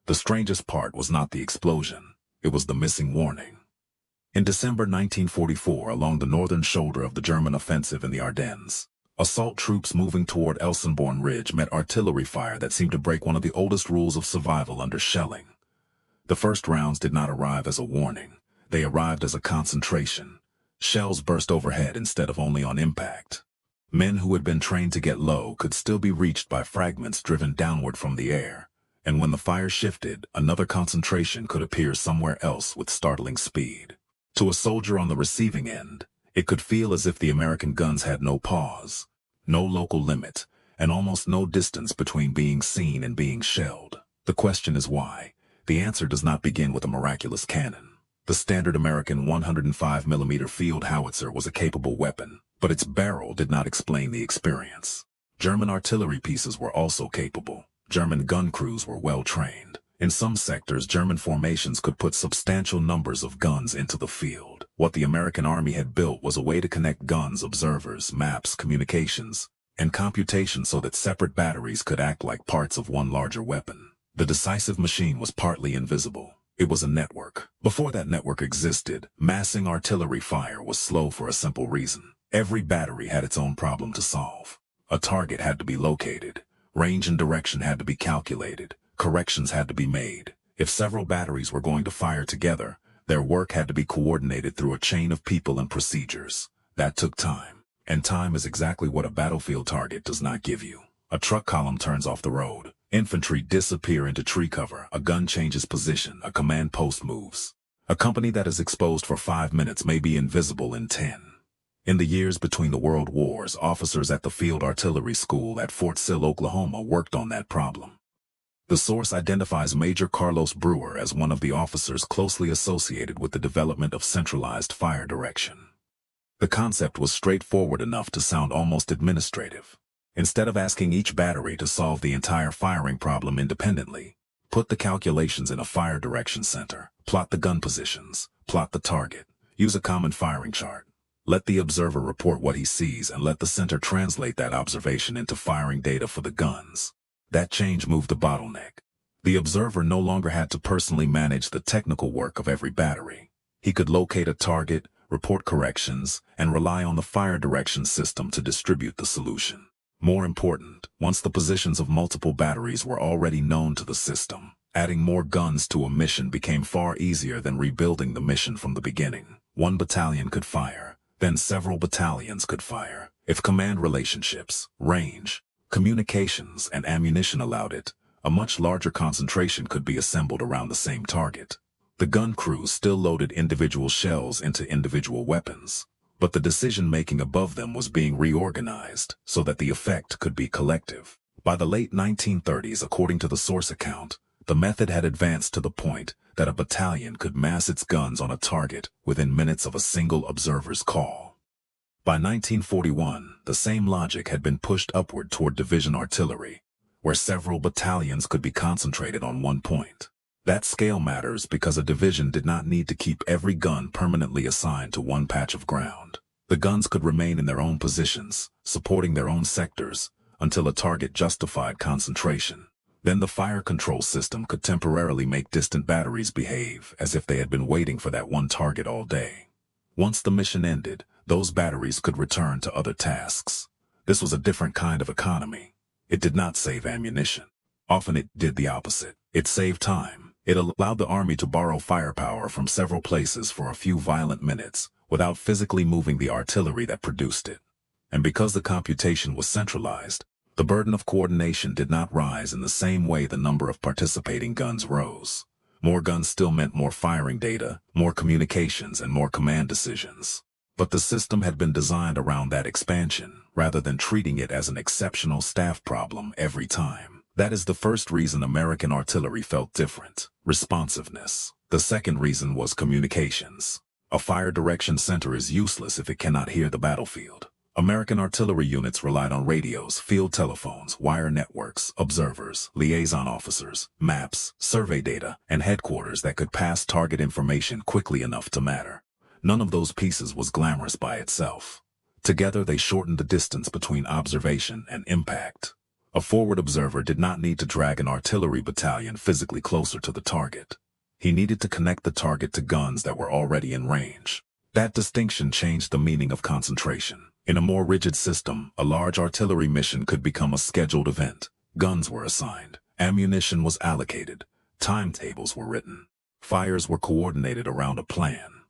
The strangest part was not the explosion. It was the missing warning. In December 1944, along the northern shoulder of the German offensive in the Ardennes, assault troops moving toward Elsenborn Ridge met artillery fire that seemed to break one of the oldest rules of survival under shelling. The first rounds did not arrive as a warning. They arrived as a concentration. Shells burst overhead instead of only on impact. Men who had been trained to get low could still be reached by fragments driven downward from the air, and when the fire shifted, another concentration could appear somewhere else with startling speed. To a soldier on the receiving end, it could feel as if the American guns had no pause, no local limit, and almost no distance between being seen and being shelled. The question is why? The answer does not begin with a miraculous cannon. The standard American 105mm field howitzer was a capable weapon, but its barrel did not explain the experience. German artillery pieces were also capable. German gun crews were well trained. In some sectors, German formations could put substantial numbers of guns into the field. What the American Army had built was a way to connect guns, observers, maps, communications, and computation so that separate batteries could act like parts of one larger weapon. The decisive machine was partly invisible. It was a network. Before that network existed, massing artillery fire was slow for a simple reason. Every battery had its own problem to solve. A target had to be located. Range and direction had to be calculated. Corrections had to be made. If several batteries were going to fire together, their work had to be coordinated through a chain of people and procedures. That took time. And time is exactly what a battlefield target does not give you. A truck column turns off the road. Infantry disappear into tree cover. A gun changes position. A command post moves. A company that is exposed for 5 minutes may be invisible in 10. In the years between the World Wars, officers at the Field Artillery School at Fort Sill, Oklahoma, worked on that problem. The source identifies Major Carlos Brewer as one of the officers closely associated with the development of centralized fire direction. The concept was straightforward enough to sound almost administrative. Instead of asking each battery to solve the entire firing problem independently, put the calculations in a fire direction center, plot the gun positions, plot the target, use a common firing chart. Let the observer report what he sees and let the center translate that observation into firing data for the guns. That change moved the bottleneck. The observer no longer had to personally manage the technical work of every battery. He could locate a target, report corrections, and rely on the fire direction system to distribute the solution. More important, once the positions of multiple batteries were already known to the system, adding more guns to a mission became far easier than rebuilding the mission from the beginning. One battalion could fire, then several battalions could fire. If command relationships, range, communications, and ammunition allowed it, a much larger concentration could be assembled around the same target. The gun crews still loaded individual shells into individual weapons, but the decision-making above them was being reorganized so that the effect could be collective. By the late 1930s, according to the source account, the method had advanced to the point that a battalion could mass its guns on a target within minutes of a single observer's call. By 1941, the same logic had been pushed upward toward division artillery, where several battalions could be concentrated on one point. That scale matters because a division did not need to keep every gun permanently assigned to one patch of ground. The guns could remain in their own positions, supporting their own sectors, until a target justified concentration. Then the fire control system could temporarily make distant batteries behave as if they had been waiting for that one target all day. Once the mission ended, those batteries could return to other tasks. This was a different kind of economy. It did not save ammunition. Often it did the opposite. It saved time. It allowed the Army to borrow firepower from several places for a few violent minutes without physically moving the artillery that produced it. And because the computation was centralized, the burden of coordination did not rise in the same way the number of participating guns rose. More guns still meant more firing data, more communications, and more command decisions. But the system had been designed around that expansion, rather than treating it as an exceptional staff problem every time. That is the first reason American artillery felt different: responsiveness. The second reason was communications. A fire direction center is useless if it cannot hear the battlefield. American artillery units relied on radios, field telephones, wire networks, observers, liaison officers, maps, survey data, and headquarters that could pass target information quickly enough to matter. None of those pieces was glamorous by itself. Together they shortened the distance between observation and impact. A forward observer did not need to drag an artillery battalion physically closer to the target. He needed to connect the target to guns that were already in range. That distinction changed the meaning of concentration. In a more rigid system, a large artillery mission could become a scheduled event. Guns were assigned, ammunition was allocated, timetables were written, fires were coordinated around a plan.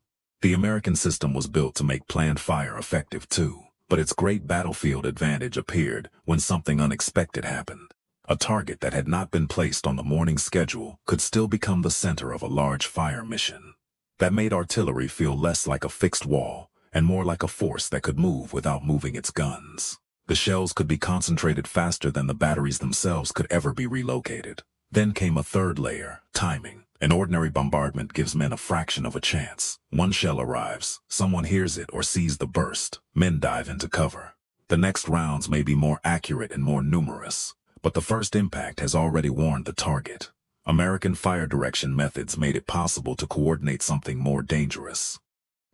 The American system was built to make planned fire effective too, but its great battlefield advantage appeared when something unexpected happened. A target that had not been placed on the morning schedule could still become the center of a large fire mission. That made artillery feel less like a fixed wall and more like a force that could move without moving its guns. The shells could be concentrated faster than the batteries themselves could ever be relocated. Then came a third layer, timing. An ordinary bombardment gives men a fraction of a chance. One shell arrives, someone hears it or sees the burst, men dive into cover. The next rounds may be more accurate and more numerous, but the first impact has already warned the target. American fire direction methods made it possible to coordinate something more dangerous.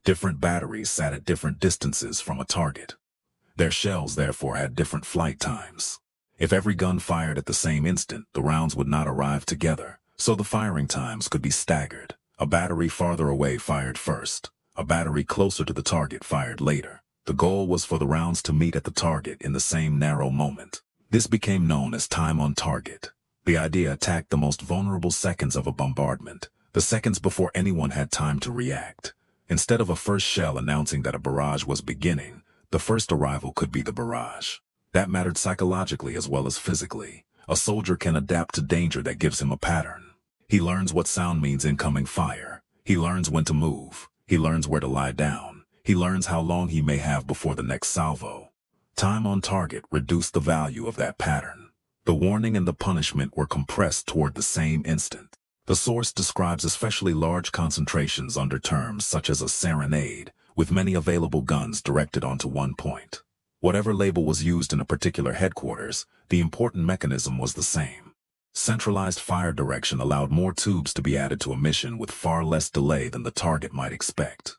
Different batteries sat at different distances from a target. Their shells therefore had different flight times. If every gun fired at the same instant, the rounds would not arrive together, so the firing times could be staggered. A battery farther away fired first. A battery closer to the target fired later. The goal was for the rounds to meet at the target in the same narrow moment. This became known as time on target. The idea attacked the most vulnerable seconds of a bombardment, the seconds before anyone had time to react. Instead of a first shell announcing that a barrage was beginning, the first arrival could be the barrage. That mattered psychologically as well as physically. A soldier can adapt to danger that gives him a pattern. He learns what sound means incoming fire. He learns when to move. He learns where to lie down. He learns how long he may have before the next salvo. Time on target reduced the value of that pattern. The warning and the punishment were compressed toward the same instant. The source describes especially large concentrations under terms such as a serenade, with many available guns directed onto one point. Whatever label was used in a particular headquarters, the important mechanism was the same. Centralized fire direction allowed more tubes to be added to a mission with far less delay than the target might expect.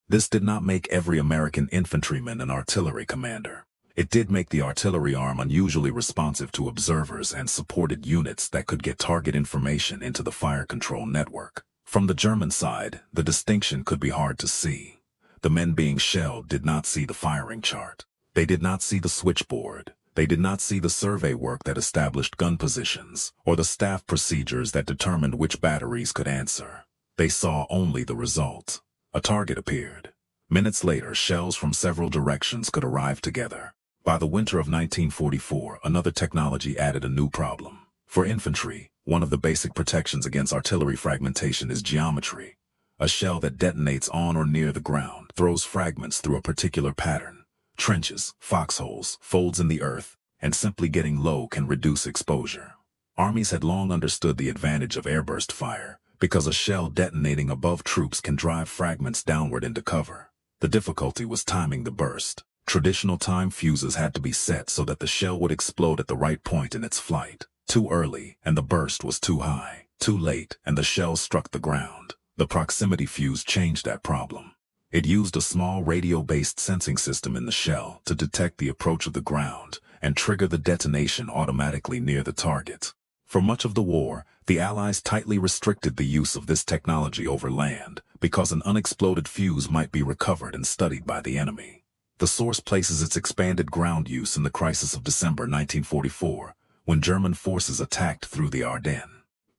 This did not make every American infantryman an artillery commander. It did make the artillery arm unusually responsive to observers and supported units that could get target information into the fire control network. From the German side, the distinction could be hard to see. The men being shelled did not see the firing chart. They did not see the switchboard. They did not see the survey work that established gun positions, or the staff procedures that determined which batteries could answer. They saw only the result. A target appeared. Minutes later, shells from several directions could arrive together. By the winter of 1944, another technology added a new problem. For infantry, one of the basic protections against artillery fragmentation is geometry. A shell that detonates on or near the ground throws fragments through a particular pattern. Trenches, foxholes, folds in the earth, and simply getting low can reduce exposure. Armies had long understood the advantage of airburst fire, because a shell detonating above troops can drive fragments downward into cover. The difficulty was timing the burst. Traditional time fuses had to be set so that the shell would explode at the right point in its flight. Too early, and the burst was too high. Too late, and the shell struck the ground. The proximity fuse changed that problem. It used a small radio-based sensing system in the shell to detect the approach of the ground and trigger the detonation automatically near the target. For much of the war, the Allies tightly restricted the use of this technology over land because an unexploded fuse might be recovered and studied by the enemy. The source places its expanded ground use in the crisis of December 1944, when German forces attacked through the Ardennes.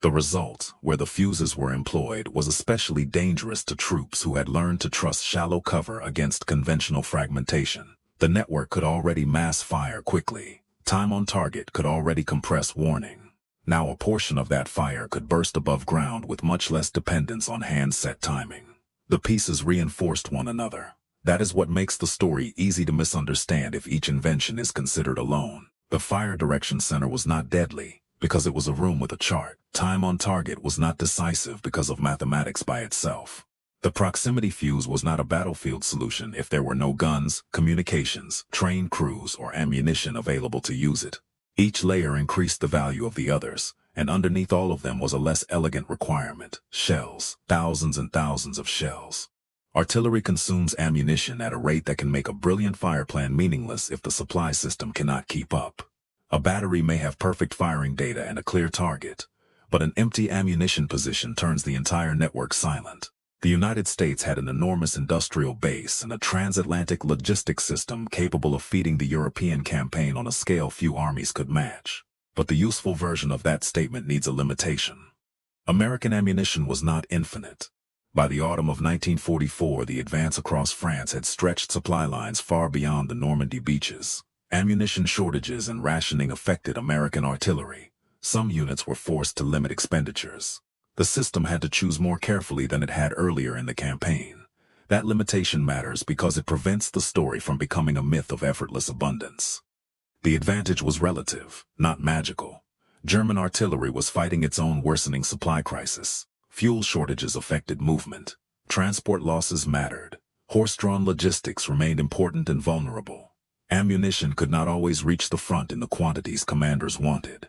The result, where the fuses were employed, was especially dangerous to troops who had learned to trust shallow cover against conventional fragmentation. The network could already mass fire quickly. Time on target could already compress warning. Now a portion of that fire could burst above ground with much less dependence on hand-set timing. The pieces reinforced one another. That is what makes the story easy to misunderstand if each invention is considered alone. The fire direction center was not deadly, because it was a room with a chart. Time on target was not decisive because of mathematics by itself. The proximity fuse was not a battlefield solution if there were no guns, communications, trained crews, or ammunition available to use it. Each layer increased the value of the others, and underneath all of them was a less elegant requirement: shells, thousands and thousands of shells. Artillery consumes ammunition at a rate that can make a brilliant fire plan meaningless if the supply system cannot keep up. A battery may have perfect firing data and a clear target, but an empty ammunition position turns the entire network silent. The United States had an enormous industrial base and a transatlantic logistics system capable of feeding the European campaign on a scale few armies could match. But the useful version of that statement needs a limitation. American ammunition was not infinite. By the autumn of 1944, the advance across France had stretched supply lines far beyond the Normandy beaches. Ammunition shortages and rationing affected American artillery. Some units were forced to limit expenditures. The system had to choose more carefully than it had earlier in the campaign. That limitation matters because it prevents the story from becoming a myth of effortless abundance. The advantage was relative, not magical. German artillery was fighting its own worsening supply crisis. Fuel shortages affected movement. Transport losses mattered. Horse-drawn logistics remained important and vulnerable. Ammunition could not always reach the front in the quantities commanders wanted.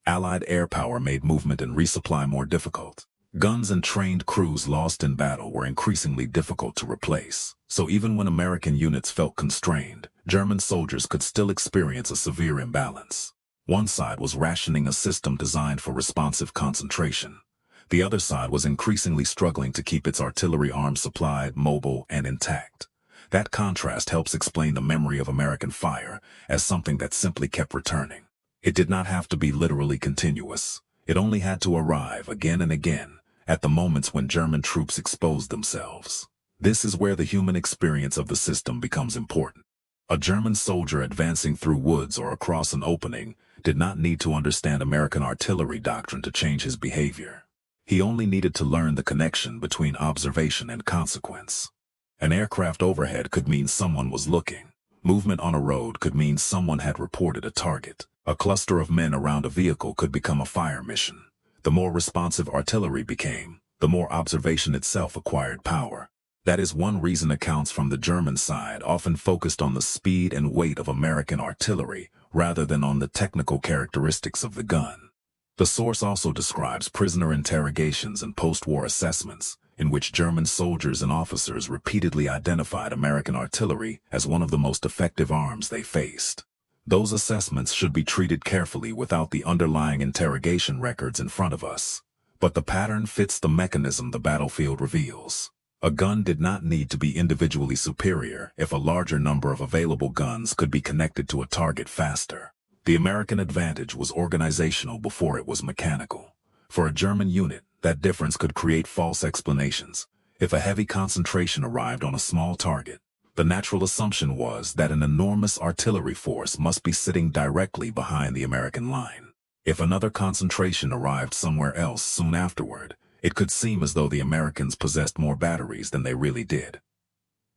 Allied air power made movement and resupply more difficult. Guns and trained crews lost in battle were increasingly difficult to replace. So even when American units felt constrained, German soldiers could still experience a severe imbalance. One side was rationing a system designed for responsive concentration. The other side was increasingly struggling to keep its artillery arms supplied, mobile, and intact. That contrast helps explain the memory of American fire as something that simply kept returning. It did not have to be literally continuous. It only had to arrive again and again at the moments when German troops exposed themselves. This is where the human experience of the system becomes important. A German soldier advancing through woods or across an opening did not need to understand American artillery doctrine to change his behavior. He only needed to learn the connection between observation and consequence. An aircraft overhead could mean someone was looking. Movement on a road could mean someone had reported a target. A cluster of men around a vehicle could become a fire mission. The more responsive artillery became, the more observation itself acquired power. That is one reason accounts from the German side often focused on the speed and weight of American artillery rather than on the technical characteristics of the gun. The source also describes prisoner interrogations and post-war assessments, in which German soldiers and officers repeatedly identified American artillery as one of the most effective arms they faced. Those assessments should be treated carefully without the underlying interrogation records in front of us. But the pattern fits the mechanism the battlefield reveals. A gun did not need to be individually superior if a larger number of available guns could be connected to a target faster. The American advantage was organizational before it was mechanical. For a German unit, that difference could create false explanations. If a heavy concentration arrived on a small target, the natural assumption was that an enormous artillery force must be sitting directly behind the American line. If another concentration arrived somewhere else soon afterward, it could seem as though the Americans possessed more batteries than they really did.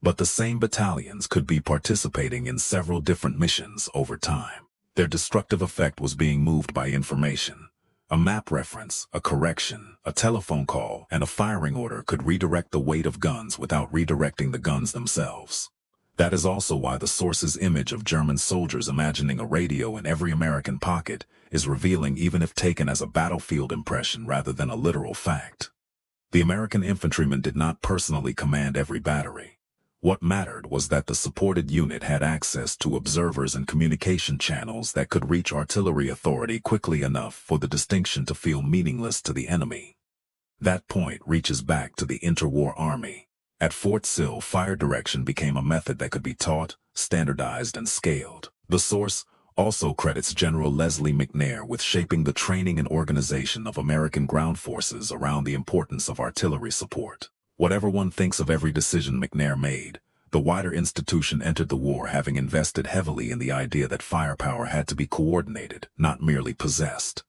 But the same battalions could be participating in several different missions over time. Their destructive effect was being moved by information. A map reference, a correction, a telephone call, and a firing order could redirect the weight of guns without redirecting the guns themselves. That is also why the source's image of German soldiers imagining a radio in every American pocket is revealing even if taken as a battlefield impression rather than a literal fact. The American infantryman did not personally command every battery. What mattered was that the supported unit had access to observers and communication channels that could reach artillery authority quickly enough for the distinction to feel meaningless to the enemy. That point reaches back to the interwar army. At Fort Sill, fire direction became a method that could be taught, standardized, and scaled. The source also credits General Leslie McNair with shaping the training and organization of American ground forces around the importance of artillery support. Whatever one thinks of every decision McNair made, the wider institution entered the war having invested heavily in the idea that firepower had to be coordinated, not merely possessed.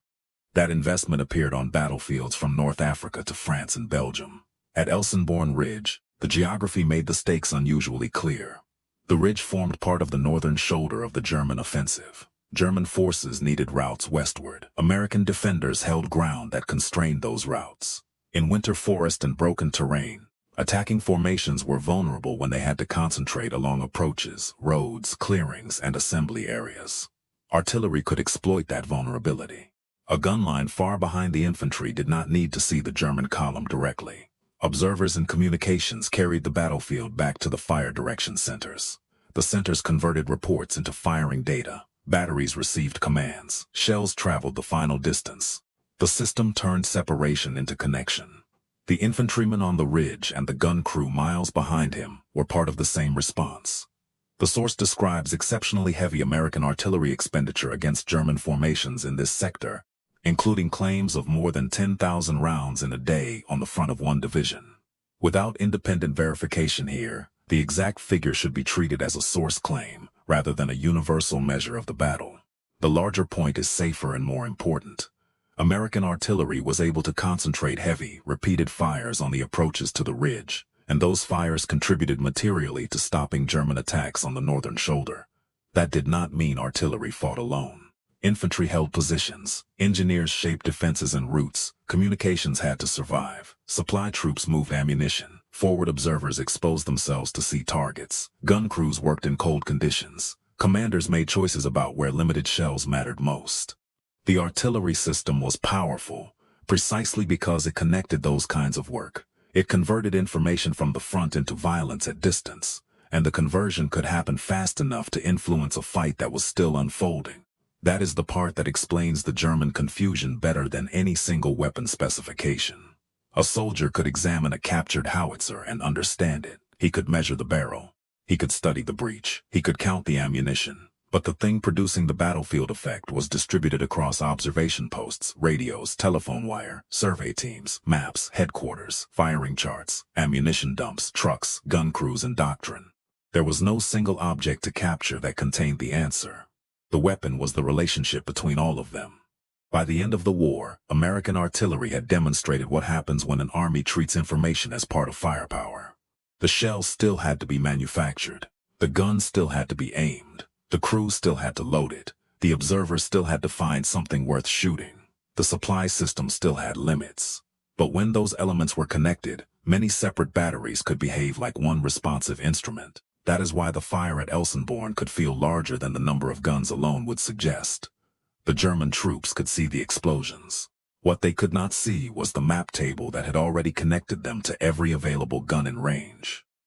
That investment appeared on battlefields from North Africa to France and Belgium. At Elsenborn Ridge, the geography made the stakes unusually clear. The ridge formed part of the northern shoulder of the German offensive. German forces needed routes westward. American defenders held ground that constrained those routes. In winter forest and broken terrain, attacking formations were vulnerable when they had to concentrate along approaches, roads, clearings, and assembly areas. Artillery could exploit that vulnerability. A gun line far behind the infantry did not need to see the German column directly. Observers and communications carried the battlefield back to the fire direction centers. The centers converted reports into firing data. Batteries received commands. Shells traveled the final distance. The system turned separation into connection. The infantrymen on the ridge and the gun crew miles behind him were part of the same response. The source describes exceptionally heavy American artillery expenditure against German formations in this sector, including claims of more than 10,000 rounds in a day on the front of one division. Without independent verification here, the exact figure should be treated as a source claim, rather than a universal measure of the battle. The larger point is safer and more important. American artillery was able to concentrate heavy, repeated fires on the approaches to the ridge, and those fires contributed materially to stopping German attacks on the northern shoulder. That did not mean artillery fought alone. Infantry held positions, engineers shaped defenses and routes, communications had to survive, supply troops moved ammunition, forward observers exposed themselves to see targets, gun crews worked in cold conditions, commanders made choices about where limited shells mattered most. The artillery system was powerful, precisely because it connected those kinds of work. It converted information from the front into violence at distance, and the conversion could happen fast enough to influence a fight that was still unfolding. That is the part that explains the German confusion better than any single weapon specification. A soldier could examine a captured howitzer and understand it. He could measure the barrel. He could study the breech. He could count the ammunition. But the thing producing the battlefield effect was distributed across observation posts, radios, telephone wire, survey teams, maps, headquarters, firing charts, ammunition dumps, trucks, gun crews, and doctrine. There was no single object to capture that contained the answer. The weapon was the relationship between all of them. By the end of the war, American artillery had demonstrated what happens when an army treats information as part of firepower. The shells still had to be manufactured. The guns still had to be aimed. The crew still had to load it. The observers still had to find something worth shooting. The supply system still had limits. But when those elements were connected, many separate batteries could behave like one responsive instrument. That is why the fire at Elsenborn could feel larger than the number of guns alone would suggest. The German troops could see the explosions. What they could not see was the map table that had already connected them to every available gun in range.